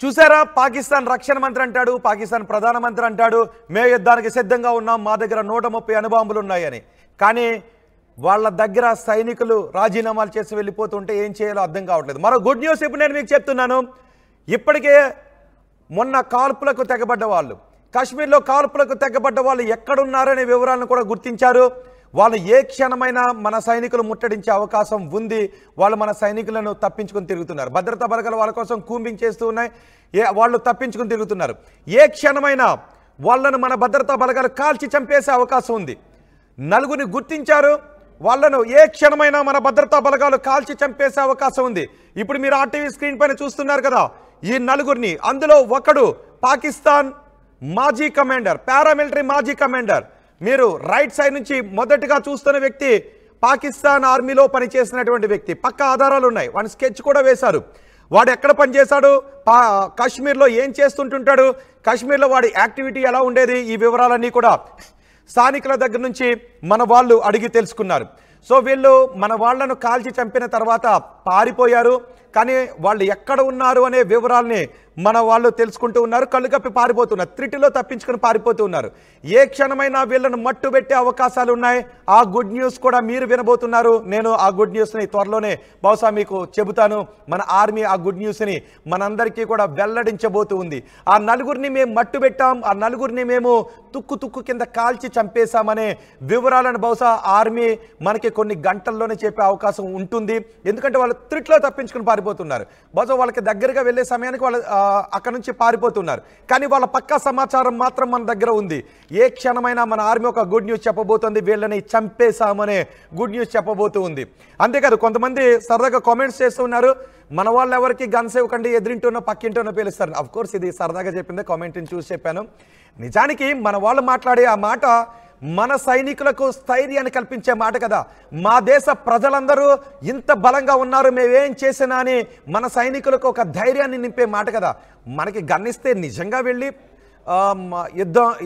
చూసారా, పాకిస్తాన్ రక్షణ మంత్రి అంటాడు, పాకిస్తాన్ ప్రధానమంత్రి అంటాడు మేము యుద్ధానికి సిద్ధంగా ఉన్నాం, మా దగ్గర 130 అణుబాంబులు ఉన్నాయని. కానీ వాళ్ళ దగ్గర సైనికులు రాజీనామాలు చేసి వెళ్ళిపోతుంటే ఏం చేయాలో అర్థం కావట్లేదు. మరో గుడ్ న్యూస్ ఇప్పుడు నేను మీకు చెప్తున్నాను. ఇప్పటికే మొన్న కాల్పులకు తెగబడ్డ వాళ్ళు, కాశ్మీర్లో కాల్పులకు తెగబడ్డ వాళ్ళు ఎక్కడున్నారనే వివరాలను కూడా గుర్తించారు. వాళ్ళు ఏ క్షణమైనా మన సైనికులు ముట్టడించే అవకాశం ఉంది. వాళ్ళు మన సైనికులను తప్పించుకొని తిరుగుతున్నారు. భద్రతా బలగాలు వాళ్ళ కోసం కూంబింగ్ చేస్తూ ఉన్నాయి. వాళ్ళు తప్పించుకొని తిరుగుతున్నారు. ఏ క్షణమైనా వాళ్ళను మన భద్రతా బలగాలు కాల్చి చంపేసే అవకాశం ఉంది. నలుగురిని గుర్తించారు. వాళ్ళను ఏ క్షణమైనా మన భద్రతా బలగాలు కాల్చి చంపేసే అవకాశం ఉంది. ఇప్పుడు మీరు ఆర్టీవీ స్క్రీన్ పైన చూస్తున్నారు కదా ఈ నలుగురిని. అందులో ఒకడు పాకిస్తాన్ మాజీ కమాండర్, పారామిలిటరీ మాజీ కమాండర్. మీరు రైట్ సైడ్ నుంచి మొదటగా చూస్తున్న వ్యక్తి పాకిస్తాన్ ఆర్మీలో పనిచేసినటువంటి వ్యక్తి. పక్క ఆధారాలు ఉన్నాయి, వాడిని స్కెచ్ కూడా వేశారు. వాడు ఎక్కడ పనిచేశాడు, కాశ్మీర్లో ఏం చేస్తుంటుంటాడు, కాశ్మీర్లో వాడి యాక్టివిటీ ఎలా ఉండేది, ఈ వివరాలన్నీ కూడా స్థానికుల దగ్గర నుంచి మన వాళ్ళు అడిగి తెలుసుకున్నారు. సో వీళ్ళు మన వాళ్ళను కాల్చి చంపిన తర్వాత పారిపోయారు. కానీ వాళ్ళు ఎక్కడ ఉన్నారు అనే వివరాల్ని మన వాళ్ళు తెలుసుకుంటూ ఉన్నారు. కళ్ళు కప్పి పారిపోతున్నారు, త్రిటిలో తప్పించుకొని పారిపోతూ ఉన్నారు. ఏ క్షణమైనా వీళ్ళను మట్టు పెట్టే అవకాశాలు ఉన్నాయి. ఆ గుడ్ న్యూస్ కూడా మీరు వినబోతున్నారు. నేను ఆ గుడ్ న్యూస్ని త్వరలోనే బహుశా మీకు చెబుతాను. మన ఆర్మీ ఆ గుడ్ న్యూస్ని మనందరికీ కూడా వెల్లడించబోతూ ఉంది. ఆ నలుగురిని మేము మట్టు పెట్టాం, ఆ నలుగురిని మేము తుక్కు కింద కాల్చి చంపేశామనే వివరాలను బహుశా ఆర్మీ మనకి కొన్ని గంటల్లోనే చెప్పే అవకాశం ఉంటుంది. ఎందుకంటే వాళ్ళు త్రిట్లో తప్పించుకుని పారిపోతున్నారు. బహుశా వాళ్ళకి దగ్గరగా వెళ్ళే సమయానికి వాళ్ళు అక్కడ నుంచి పారిపోతున్నారు. కానీ వాళ్ళ పక్కా సమాచారం మాత్రం మన దగ్గర ఉంది. ఏ క్షణమైనా మన ఆర్మీ ఒక గుడ్ న్యూస్ చెప్పబోతుంది, వీళ్ళని చంపేశామనే గుడ్ న్యూస్ చెప్పబోతూ ఉంది. అంతేకాదు కొంతమంది సరదాగా కామెంట్స్ చేస్తూ ఉన్నారు, మన వాళ్ళు ఎవరికి గన్స్ ఇవ్వకండి, ఎదురింటోనో పక్కింటోనో పేలుస్తారు. అఫ్ కోర్స్ ఇది సరదాగా చెప్పిందే, కామెంట్ని చూసి చెప్పాను. నిజానికి మన వాళ్ళు మాట్లాడే ఆ మాట మన సైనికులకు స్థైర్యాన్ని కల్పించే మాట కదా. మా దేశ ప్రజలందరూ ఇంత బలంగా ఉన్నారు, మేమేం చేసినా అని మన సైనికులకు ఒక ధైర్యాన్ని నింపే మాట కదా. మనకి గన్నిస్తే నిజంగా వెళ్ళి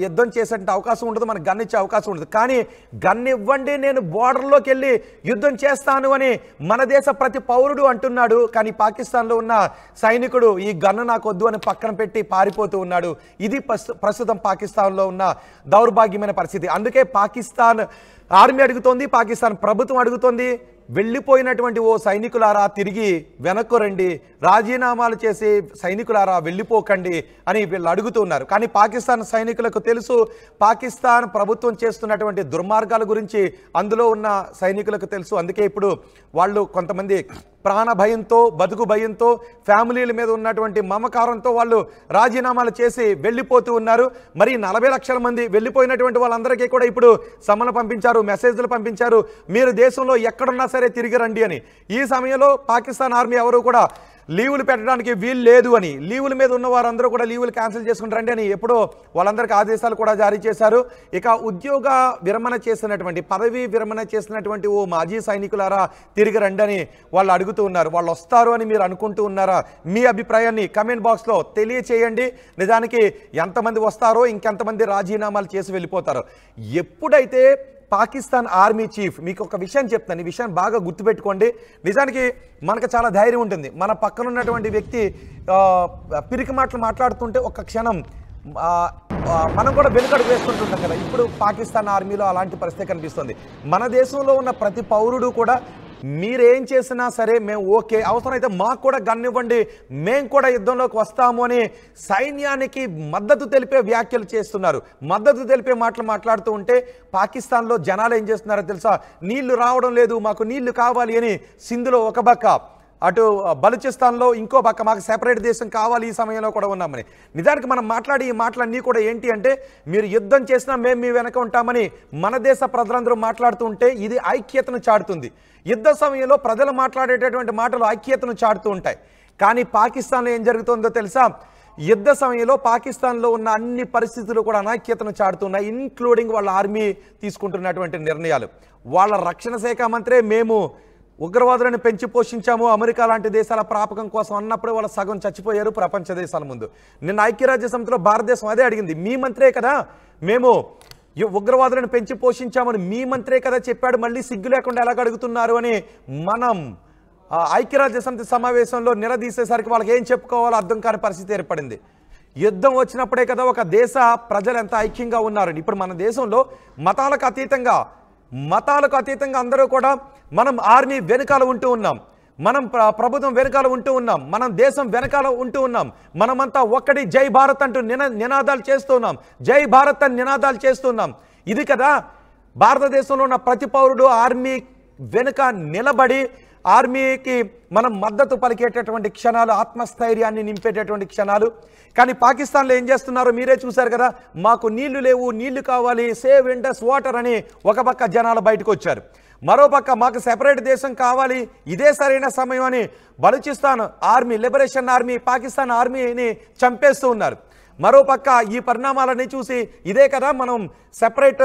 యుద్ధం చేసే అవకాశం ఉండదు, మనకు గన్ ఇచ్చే అవకాశం ఉండదు. కానీ గన్ ఇవ్వండి, నేను బోర్డర్లోకి వెళ్ళి యుద్ధం చేస్తాను అని మన దేశ ప్రతి పౌరుడు అంటున్నాడు. కానీ పాకిస్తాన్లో ఉన్న సైనికుడు ఈ గన్ను నాకు వద్దు అని పక్కన పెట్టి పారిపోతూ ఉన్నాడు. ఇది ప్రస్తుతం పాకిస్తాన్లో ఉన్న దౌర్భాగ్యమైన పరిస్థితి. అందుకే పాకిస్తాన్ ఆర్మీ అడుగుతోంది, పాకిస్తాన్ ప్రభుత్వం అడుగుతోంది, వెళ్ళిపోయినటువంటి ఓ సైనికులారా తిరిగి వెనక్కు రండి, రాజీనామాలు చేసి సైనికులారా వెళ్ళిపోకండి అని వీళ్ళు అడుగుతున్నారు. కానీ పాకిస్తాన్ సైనికులకు తెలుసు, పాకిస్తాన్ ప్రభుత్వం చేస్తున్నటువంటి దుర్మార్గాల గురించి అందులో ఉన్న సైనికులకు తెలుసు. అందుకే ఇప్పుడు వాళ్ళు కొంతమంది ప్రాణ భయంతో, బతుకు భయంతో, ఫ్యామిలీల మీద ఉన్నటువంటి మమకారంతో వాళ్ళు రాజీనామాలు చేసి వెళ్ళిపోతూ ఉన్నారు. మరి 40 లక్షల మంది వెళ్ళిపోయినటువంటి వాళ్ళందరికీ కూడా ఇప్పుడు సమన్లు పంపించారు, మెసేజ్లు పంపించారు, మీరు దేశంలో ఎక్కడున్నా సరే తిరిగి రండి అని. ఈ సమయంలో పాకిస్తాన్ ఆర్మీ ఎవరు కూడా లీవులు పెట్టడానికి వీలు లేదు అని, లీవుల మీద ఉన్న వారందరూ కూడా లీవులు క్యాన్సిల్ చేసుకుని రండి అని ఎప్పుడో వాళ్ళందరికీ ఆదేశాలు కూడా జారీ చేశారు. ఇక ఉద్యోగ విరమణ చేసినటువంటి, పదవీ విరమణ చేసినటువంటి ఓ మాజీ సైనికులారా తిరిగి రండి అని వాళ్ళు అడుగుతూ ఉన్నారు. వాళ్ళు వస్తారు అని మీరు అనుకుంటూ ఉన్నారా? మీ అభిప్రాయాన్ని కమెంట్ బాక్స్లో తెలియచేయండి. నిజానికి ఎంతమంది వస్తారో, ఇంకెంతమంది రాజీనామాలు చేసి వెళ్ళిపోతారో. ఎప్పుడైతే పాకిస్తాన్ ఆర్మీ చీఫ్, మీకు ఒక విషయం చెప్తాను, ఈ విషయాన్ని బాగా గుర్తుపెట్టుకోండి. నిజానికి మనకు చాలా ధైర్యం ఉంటుంది. మన పక్కన ఉన్నటువంటి వ్యక్తి పిరికి మాటలు మాట్లాడుతుంటే ఒక్క క్షణం మనం కూడా వెనుకడుగు వేస్తుంటుంటాం కదా. ఇప్పుడు పాకిస్తాన్ ఆర్మీలో అలాంటి పరిస్థితి కనిపిస్తుంది. మన దేశంలో ఉన్న ప్రతి పౌరుడు కూడా మీరేం చేసినా సరే మేము ఓకే, అవసరమైతే మాకు కూడా గన్ ఇవ్వండి, మేము కూడా యుద్ధంలోకి వస్తాము అని సైన్యానికి మద్దతు తెలిపే వ్యాఖ్యలు చేస్తున్నారు, మద్దతు తెలిపే మాటలు మాట్లాడుతూ ఉంటే పాకిస్తాన్లో జనాలు ఏం చేస్తున్నారో తెలుసా? నీళ్లు రావడం లేదు, మాకు నీళ్లు కావాలి అని సింధులో ఒక పక్క, అటు బలూచిస్తాన్లో ఇంకో పక్క మాకు సెపరేట్ దేశం కావాలి ఈ సమయంలో కూడా ఉన్నామని. నిజానికి మనం మాట్లాడి ఈ మాటలన్నీ కూడా ఏంటి అంటే, మీరు యుద్ధం చేసినా మేము మీ వెనక ఉంటామని మన దేశ ప్రజలందరూ మాట్లాడుతూ ఉంటే ఇది ఐక్యతను చాటుతుంది. యుద్ధ సమయంలో ప్రజలు మాట్లాడేటటువంటి మాటలు ఐక్యతను చాటుతూ ఉంటాయి. కానీ పాకిస్తాన్లో ఏం జరుగుతుందో తెలుసా? యుద్ధ సమయంలో పాకిస్తాన్లో ఉన్న అన్ని పరిస్థితులు కూడా అనైక్యతను చాటుతున్నాయి, ఇన్క్లూడింగ్ వాళ్ళ ఆర్మీ తీసుకుంటున్నటువంటి నిర్ణయాలు. వాళ్ళ రక్షణ శాఖ మంత్రే మేము ఉగ్రవాదులను పెంచి పోషించాము అమెరికా లాంటి దేశాల ప్రాపకం కోసం అన్నప్పుడు వాళ్ళు సగం చచ్చిపోయారు ప్రపంచ దేశాల ముందు. నిన్న ఐక్యరాజ్య సమితిలో భారతదేశం అదే అడిగింది, మీ మంత్రే కదా మేము ఉగ్రవాదులను పెంచి పోషించామని మీ మంత్రే కదా చెప్పాడు, మళ్ళీ సిగ్గు లేకుండా ఎలాగ అడుగుతున్నారు అని మనం ఐక్యరాజ్య సమితి సమావేశంలో నిలదీసేసరికి వాళ్ళకి ఏం చెప్పుకోవాలో అర్థం కాని పరిస్థితి ఏర్పడింది. యుద్ధం వచ్చినప్పుడే కదా ఒక దేశ ప్రజలు ఎంత ఐక్యంగా ఉన్నారు. ఇప్పుడు మన దేశంలో మతాలకు అతీతంగా అందరూ కూడా మనం ఆర్మీ వెనకాల ఉంటూ ఉన్నాం, మనం ప్రభుత్వం వెనకాల ఉంటూ ఉన్నాం, మనం దేశం వెనకాల ఉంటూ ఉన్నాం, మనమంతా ఒక్కటి జై భారత్ అంటూ నినాదాలు చేస్తున్నాం, జై భారత్ అని నినాదాలు చేస్తున్నాం. ఇది కదా భారతదేశంలో ఉన్న ప్రతి పౌరుడు ఆర్మీ వెనుక నిలబడి ఆర్మీకి మనం మద్దతు పలికేటటువంటి క్షణాలు, ఆత్మస్థైర్యాన్ని నింపేటటువంటి క్షణాలు. కానీ పాకిస్తాన్లో ఏం చేస్తున్నారో మీరే చూశారు కదా, మాకు నీళ్లు లేవు, నీళ్లు కావాలి, సేవ్ ఇండస్ వాటర్ అని ఒక పక్క జనాలు బయటకు వచ్చారు, మరోపక్క మాకు సెపరేట్ దేశం కావాలి, ఇదే సరైన సమయం అని Balochistan army, liberation army Pakistan ఆర్మీని చంపేస్తూ ఉన్నారు. మరోపక్క ఈ పరిణామాలన్నీ చూసి ఇదే కదా మనం సెపరేట్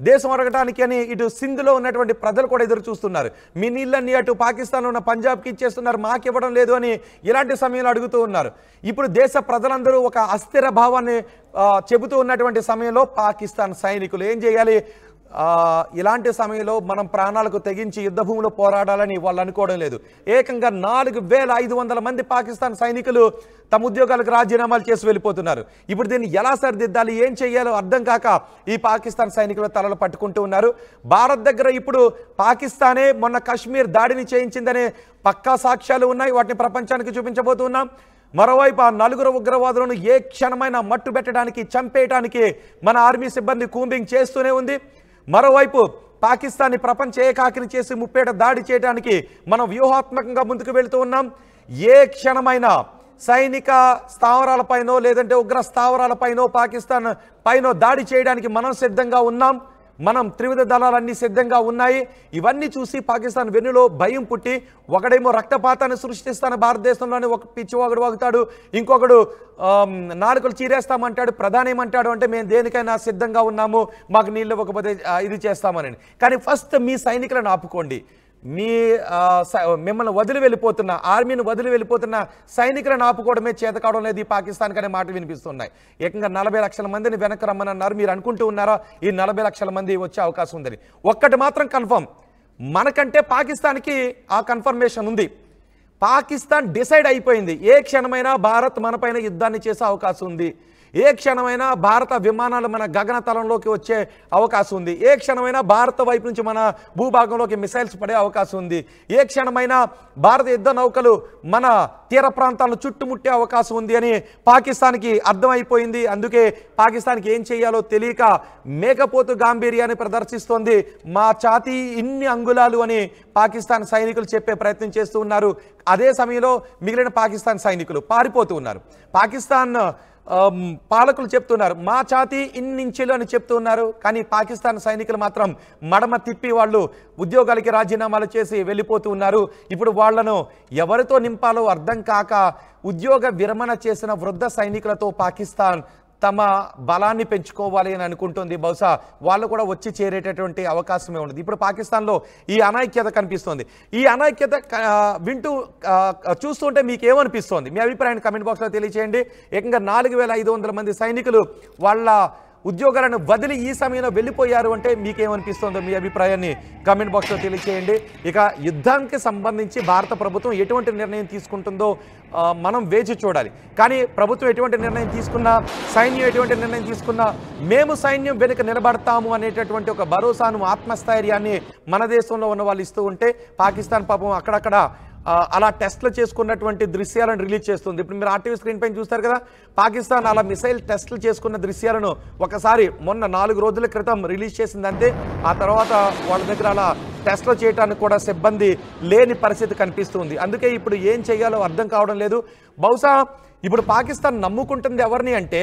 దేశం అడగటానికి అని ఇటు సింధులో ఉన్నటువంటి ప్రజలు కూడా ఎదురు చూస్తున్నారు. మీ నీళ్ళన్నీ అటు పాకిస్తాన్లో ఉన్న పంజాబ్కి ఇచ్చేస్తున్నారు, మాకు ఇవ్వడం లేదు అని ఇలాంటి సమయంలో అడుగుతూ ఉన్నారు. ఇప్పుడు దేశ ప్రజలందరూ ఒక అస్థిర భావాన్ని చెబుతూ ఉన్నటువంటి సమయంలో పాకిస్తాన్ సైనికులు ఏం చేయాలి? ఇలాంటి సమయంలో మనం ప్రాణాలకు తెగించి యుద్ధభూమిలో పోరాడాలని వాళ్ళు అనుకోవడం లేదు. ఏకంగా 4500 మంది పాకిస్తాన్ సైనికులు తమ ఉద్యోగాలకు రాజీనామాలు చేసి వెళ్ళిపోతున్నారు. ఇప్పుడు దీన్ని ఎలా సరిదిద్దాలి, ఏం చేయాలో అర్థం కాక ఈ పాకిస్తాన్ సైనికుల తలలు పట్టుకుంటూ ఉన్నారు. భారత్ దగ్గర ఇప్పుడు పాకిస్తానే మొన్న కశ్మీర్ దాడిని చేయించిందనే పక్కా సాక్ష్యాలు ఉన్నాయి, వాటిని ప్రపంచానికి చూపించబోతున్నాం. మరోవైపు ఆ 4 ఉగ్రవాదులను ఏ క్షణమైనా మట్టు పెట్టడానికి, చంపేయడానికి మన ఆర్మీ సిబ్బంది కూంబింగ్ చేస్తూనే ఉంది. మరోవైపు పాకిస్తాన్ని ప్రపంచ ఏకాకిని చేసి ముప్పేట దాడి చేయడానికి మనం వ్యూహాత్మకంగా ముందుకు వెళుతూ ఉన్నాం. ఏ క్షణమైనా సైనిక స్థావరాలపైనో లేదంటే ఉగ్ర స్థావరాలపైనో పాకిస్తాన్ పైనో దాడి చేయడానికి మనం సిద్ధంగా ఉన్నాం. మనం త్రివిధ దళాలన్నీ సిద్ధంగా ఉన్నాయి. ఇవన్నీ చూసి పాకిస్తాన్ వెన్నులో భయం పుట్టి ఒకడేమో రక్తపాతాన్ని సృష్టిస్తాను భారతదేశంలోనే ఒక పిచ్చివాగుడు వాగుతాడు, ఇంకొకడు నాలుకలు చీరేస్తామంటాడు, ప్రధాని ఏమంటాడు అంటే మేము దేనికైనా సిద్ధంగా ఉన్నాము, మాకు నీళ్ళు ఇవ్వకపోతే ఇది చేస్తామని. కానీ ఫస్ట్ మీ సైనికులను ఆపుకోండి. మిమ్మల్ని వదిలి వెళ్ళిపోతున్న ఆర్మీని వదిలి వెళ్ళిపోతున్న సైనికులను ఆపుకోవడమే చేత కావడం లేదు ఈ పాకిస్తాన్కి అనే మాట వినిపిస్తున్నాయి. ఏకంగా 40 లక్షల మందిని వెనక్కి రమ్మనన్నారు. మీరు అనుకుంటూ ఉన్నారా ఈ 40 లక్షల మంది వచ్చే అవకాశం ఉందని? ఒక్కటి మాత్రం కన్ఫర్మ్, మనకంటే పాకిస్తాన్కి ఆ కన్ఫర్మేషన్ ఉంది. పాకిస్తాన్ డిసైడ్ అయిపోయింది, ఏ క్షణమైనా భారత్ మనపైన యుద్ధాన్ని చేసే అవకాశం ఉంది. ఏ క్షణమైనా భారత విమానాలు మన గగనతలంలోకి వచ్చే అవకాశం ఉంది. ఏ క్షణమైనా భారత వైపు నుంచి మన భూభాగంలోకి మిసైల్స్ పడే అవకాశం ఉంది. ఏ క్షణమైనా భారత యుద్ధ నౌకలు మన తీర ప్రాంతాలను చుట్టుముట్టే అవకాశం ఉంది అని పాకిస్తాన్కి అర్థమైపోయింది. అందుకే పాకిస్తాన్కి ఏం చేయాలో తెలియక మేకపోతు గాంభీర్యాన్ని ప్రదర్శిస్తోంది. మా ఛాతీ ఇన్ని అంగుళాలు అని పాకిస్తాన్ సైనికులు చెప్పే ప్రయత్నం చేస్తూ ఉన్నారు. అదే సమయంలో మిగిలిన పాకిస్తాన్ సైనికులు పారిపోతూ ఉన్నారు. పాకిస్తాన్ పాలకులు చెప్తున్నారు మా ఛాతీ ఇన్నించులు అని చెప్తూ ఉన్నారు. కానీ పాకిస్తాన్ సైనికులు మాత్రం మడమ తిప్పి వాళ్ళు ఉద్యోగాలకి రాజీనామాలు చేసి వెళ్ళిపోతూ ఉన్నారు. ఇప్పుడు వాళ్లను ఎవరితో నింపాలో అర్థం కాక ఉద్యోగ విరమణ చేసిన వృద్ధ సైనికులతో పాకిస్తాన్ తమ బలాన్ని పెంచుకోవాలి అని అనుకుంటుంది. బహుశా వాళ్ళు కూడా వచ్చి చేరేటటువంటి అవకాశమే ఉండదు. ఇప్పుడు పాకిస్తాన్లో ఈ అనైక్యత కనిపిస్తోంది. ఈ అనైక్యత చూస్తుంటే మీకు ఏమనిపిస్తోంది? మీ అభిప్రాయాన్ని కమెంట్ బాక్స్లో తెలియచేయండి. ఏకంగా 4500 మంది సైనికులు వాళ్ళ ఉద్యోగాలను వదిలి ఈ సమయంలో వెళ్ళిపోయారు అంటే మీకేమనిపిస్తుందో మీ అభిప్రాయాన్ని కామెంట్ బాక్స్లో తెలియచేయండి. ఇక యుద్ధానికి సంబంధించి భారత ప్రభుత్వం ఎటువంటి నిర్ణయం తీసుకుంటుందో మనం వేచి చూడాలి. కానీ ప్రభుత్వం ఎటువంటి నిర్ణయం తీసుకున్నా, సైన్యం ఎటువంటి నిర్ణయం తీసుకున్నా మేము సైన్యం వెనుక నిలబడతాము అనేటటువంటి ఒక భరోసాను, ఆత్మస్థైర్యాన్ని మన దేశంలో ఉన్న వాళ్ళు ఇస్తూ ఉంటే పాకిస్తాన్ పాపం అక్కడక్కడ అలా టెస్ట్లు చేసుకున్నటువంటి దృశ్యాలను రిలీజ్ చేస్తుంది. ఇప్పుడు మీరు ఆర్టీవీ స్క్రీన్ పైన చూస్తారు కదా, పాకిస్తాన్ అలా మిసైల్ టెస్టులు చేసుకున్న దృశ్యాలను ఒకసారి మొన్న 4 రోజుల క్రితం రిలీజ్ చేసిందంటే ఆ తర్వాత వాళ్ళ దగ్గర అలా టెస్టులు చేయడానికి కూడా సిబ్బంది లేని పరిస్థితి కనిపిస్తుంది. అందుకే ఇప్పుడు ఏం చేయాలో అర్థం కావడం లేదు. బహుశా ఇప్పుడు పాకిస్తాన్ నమ్ముకుంటుంది ఎవరిని అంటే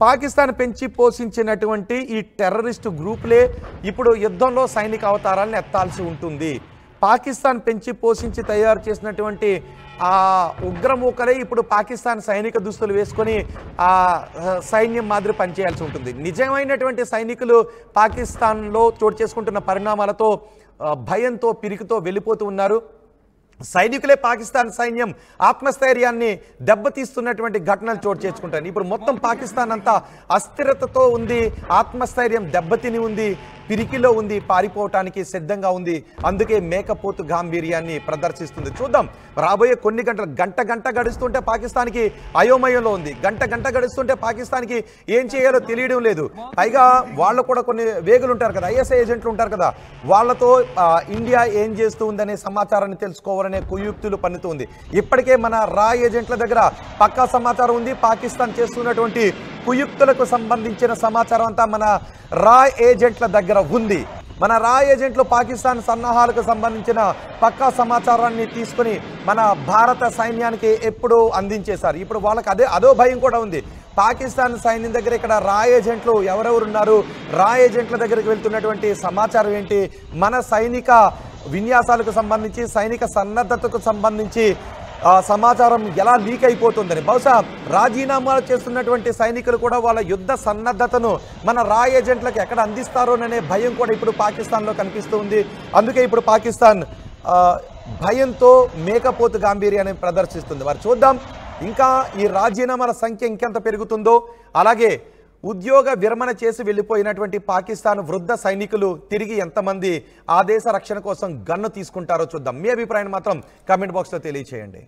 పాకిస్తాన్ పెంచి పోషించినటువంటి ఈ టెర్రరిస్టు గ్రూపులే ఇప్పుడు యుద్ధంలో సైనిక అవతారాలను ఎత్తాల్సి ఉంటుంది. పాకిస్తాన్ పెంచి పోషించి తయారు చేసినటువంటి ఆ ఉగ్రమూకలే ఇప్పుడు పాకిస్తాన్ సైనిక దుస్తులు వేసుకొని ఆ సైన్యం మాదిరి పనిచేయాల్సి ఉంటుంది. నిజమైనటువంటి సైనికులు పాకిస్తాన్లో చోటు చేసుకుంటున్న పరిణామాలతో భయంతో పిరికితో వెళ్ళిపోతూ ఉన్నారు. సైనికులే పాకిస్తాన్ సైన్యం ఆత్మస్థైర్యాన్ని దెబ్బతీస్తున్నటువంటి ఘటనలు చోటు చేసుకుంటాయి. ఇప్పుడు మొత్తం పాకిస్తాన్ అంతా అస్థిరతతో ఉంది, ఆత్మస్థైర్యం దెబ్బతిని ఉంది, పిరికిలో ఉంది, పారిపోవటానికి సిద్ధంగా ఉంది. అందుకే మేకపోతు గాంభీర్యాన్ని ప్రదర్శిస్తుంది. చూద్దాం రాబోయే కొన్ని గంటలు. గంట గడుస్తుంటే పాకిస్తాన్కి అయోమయంలో ఉంది. గంట గడుస్తుంటే పాకిస్తాన్కి ఏం చేయాలో తెలియడం లేదు. పైగా వాళ్ళు కూడా కొన్ని వేగులు ఉంటారు కదా, ఐఎస్ఐ ఏజెంట్లు ఉంటారు కదా, వాళ్ళతో ఇండియా ఏం చేస్తూ ఉందనే సమాచారాన్ని తెలుసుకోవాలనే కుయుక్తులు పన్నుతుంది. ఇప్పటికే మన రా ఏజెంట్ల దగ్గర పక్కా సమాచారం ఉంది. పాకిస్తాన్ చేస్తున్నటువంటి కుయుక్తులకు సంబంధించిన సమాచారం అంతా మన రా ఏజెంట్ల దగ్గర ఉంది. మన రా ఏజెంట్లు పాకిస్తాన్ సన్నాహాలకు సంబంధించిన పక్కా సమాచారాన్ని తీసుకుని మన భారత సైన్యానికి ఎప్పుడూ అందించేశారు. ఇప్పుడు వాళ్ళకి అదో భయం కూడా ఉంది. పాకిస్తాన్ సైన్యం దగ్గర ఇక్కడ రా ఏజెంట్లు ఎవరెవరున్నారు, రా ఏజెంట్ల దగ్గరికి వెళ్తున్నటువంటి సమాచారం ఏంటి, మన సైనిక విన్యాసాలకు సంబంధించి, సైనిక సన్నద్ధతకు సంబంధించి సమాచారం ఎలా లీక్ అయిపోతుందని. బహుశా రాజీనామాలు చేస్తున్నటువంటి సైనికులు కూడా వాళ్ళ యుద్ధ సన్నద్ధతను మన రా ఏజెంట్లకు ఎక్కడ అందిస్తారోననే భయం కూడా ఇప్పుడు పాకిస్తాన్లో కనిపిస్తూ ఉంది. అందుకే ఇప్పుడు పాకిస్తాన్ భయంతో మేకపోతు గాంభీర్యాన్ని ప్రదర్శిస్తుంది. మరి చూద్దాం ఇంకా ఈ రాజీనామాల సంఖ్య ఇంకెంత పెరుగుతుందో, అలాగే ఉద్యోగ విరమణ చేసి వెళ్ళిపోయినటువంటి పాకిస్తాన్ వృద్ధ సైనికులు తిరిగి ఎంతమంది ఆ దేశ రక్షణ కోసం గన్ను తీసుకుంటారో చూద్దాం. మీ అభిప్రాయాన్ని మాత్రం కామెంట్ బాక్స్లో తెలియచేయండి.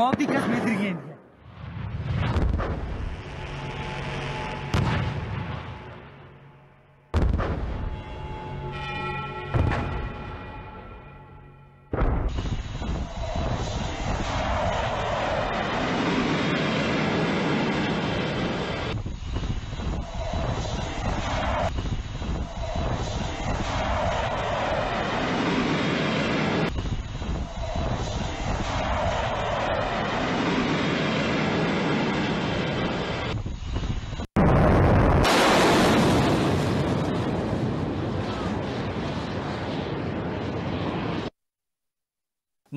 Mauti kasmet dirgen.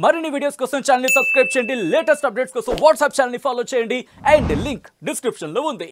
మరిన్ని వీడియోస్ కోసం ఛానల్ ని సబ్స్క్రైబ్ చేయండి, లేటెస్ట్ అప్డేట్స్ కోసం వాట్సాప్ ఛానల్ ని ఫాలో చేయండి అండ్ లింక్ డిస్క్రిప్షన్ లో ఉంది.